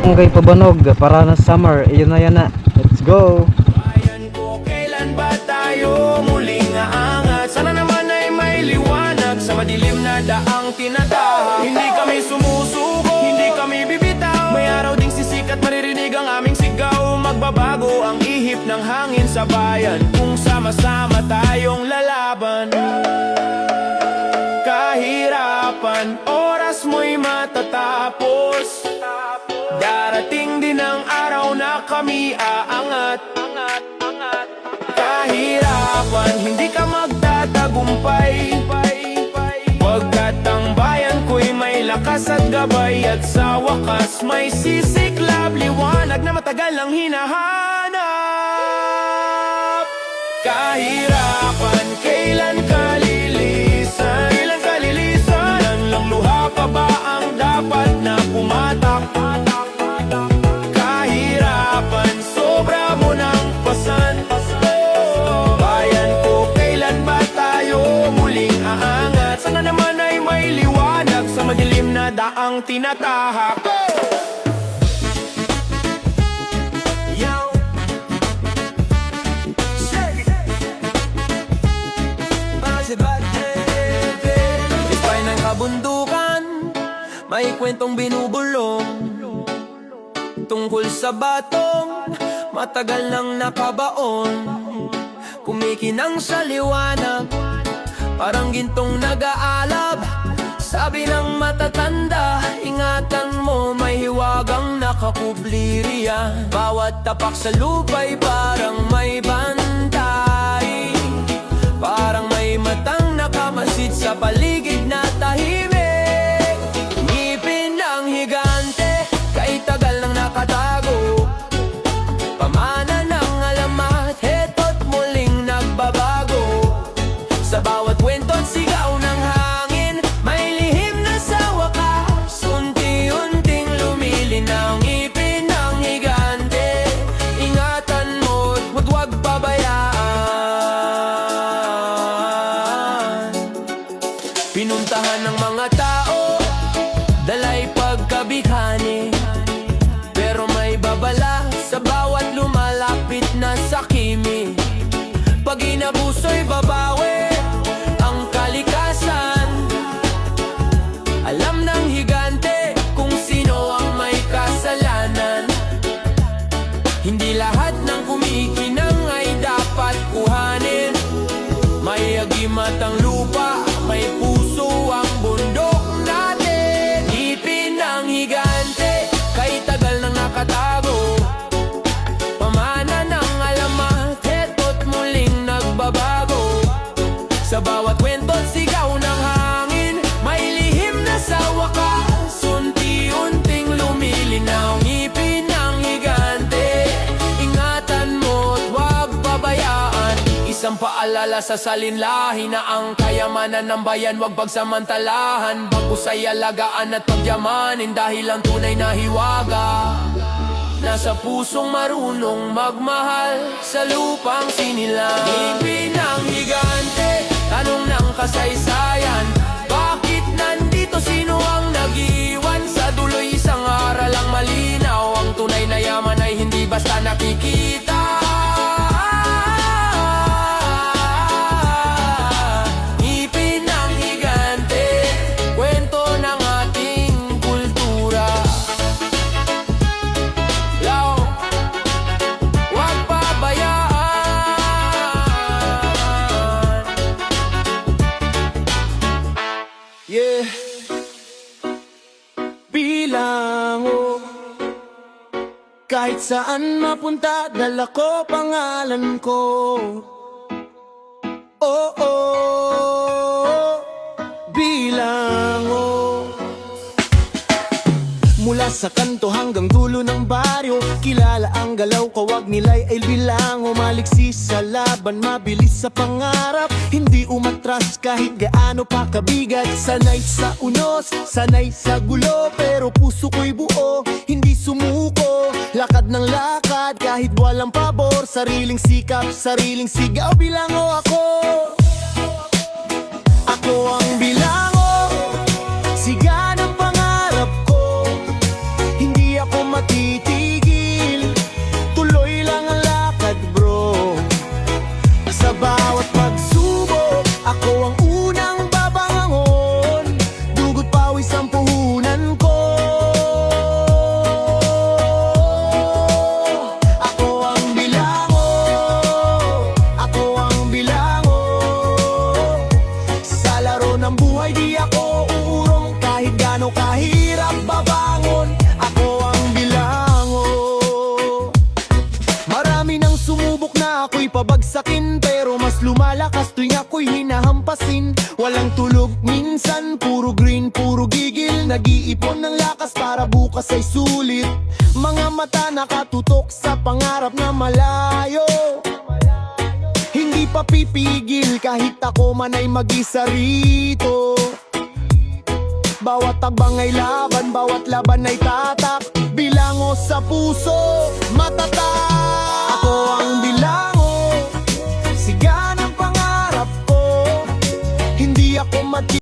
Kay pabanog para na summer, iyon na yan na. Let's go. Bayan ko, kailan ba tayo muling aangat? Sana naman ay may liwanag sa madilim na daang tinatahak. Hindi kami sumusuko, hindi kami bibitaw. May araw ding sisikat, maririnig ang aming sigaw. Magbabago ang ihip ng hangin sa bayan kung sama-sama tayong lalaban. Kahirapan, oras mo'y matatapos. Darating din ang araw na kami aangat. Kahirapan, hindi ka magtatagumpay. Pagkat ang bayan ko'y may lakas at gabay. At sa wakas may sisiklab, liwanag na matagal nang hinahanap. Kahirapan, kailan ka lilisan? Kailan ka lilisan? Ilan lang luha pa ba ang dapat na pumatak? Kahirapan, sobra mo ng pasan. Bayan ko, kailan ba tayo muling aangat? Sana naman ay may liwanag sa madilim na daang tinatahak. Ispay ng kabundukan, may kwentong binubulong tungkol sa batong matagal nang nakabaon. Kumikinang sa liwanag, parang gintong nag-aalab. Sabi ng matatanda, ingatan mo, may hiwagang nakakubli riyan. Bawat tapak sa lupa'y parang may bantay, parang may matang nakamasid sa paligid na tahimik. Ngipin ng higante, kay tagal nang nakatago. Pamana ng alamat, heto't muling nagbabago. Sa bawat kwento't sigaw ng hangin, may lihim na sa wakas. Unti-unting lumilinaw. Ngipin ng higante, ingatan mo't huwag pabayaan. Pinuntahan ng mga tao, dalay pagkabighani, pero may babala sa bawat lumalapit na sakimi. Pag inabuso'y babawi ang kalikasan. Alam ng higante kung sino ang may kasalanan. Hindi lahat ng kumikinang ay dapat kuhanin. May agimat ang lupa, may puso ang bundok natin. Ngipin ng higante, kay tagal nang nakatago. Pamana ng alamat, heto't muling nagbabago. Sa bawat kwento't sigaw ng hangin, may lihim na sa wakas. Unti-unting lumilinaw. Ngipin ng higante, ingatan mo't huwag pabayaan. Isang paalala sa salinlahi na ang kayamanan ng bayan wag pagsamantalahan. Bagkus ay alagaan at pagyamanin, dahil ang tunay na hiwaga nasa pusong marunong magmahal sa lupang sinilang. Ngipin ng higante, tanong ng kasaysayan, bakit nandito, sino ang nag-iwan? Sa duloy isang aral ang malinaw, ang tunay na yaman ay hindi basta nakikita. Ngipin ng higante, kwento ng ating kultura. Law, huwag pabayaan. Yeah. Bilango, kahit saan mapunta, dala ko pangalan ko. Oh, oh, Bilango. Mula sa kanto hanggang dulo ng baryo, kilala ang galaw, kawag nila'y ay bilango. Maliksi sa laban, mabilis sa pangarap, hindi umatras kahit gaano pa kabigat. Sanay sa unos, sanay sa gulo, pero puso ko'y buo, hindi sumuko. Lakad ng lakad kahit walang pabor, sariling sikap, sariling sigaw. Bilango ako, ako ang bilango, siga ng pangarap ko. Hindi ako matitigil. Tuloy lang ang lakad bro. Sa bawat pagsubok, ako ang unang babangon. Dugot pawis ang puhunan ko. Ako ang bilango, ako ang bilango. Sa laro ng buhay di ako uurong. Kahit gaano kahirap babangon, ako ang bilango. Marami nang sumubok na ako'y pabagsakin, pero mas lumalakas tuwing ako'y hinahampasin. Walang tulog minsan, puro green, puro gigil. Nag-iipon ng lakas para bukas ay sulit. Mga mata nakatutok sa pangarap na malayo. Hindi pa pipigil kahit ako man ay mag-isa rito. Bawat tagbang ay laban, bawat laban ay tatak. Bilango sa puso, matatag.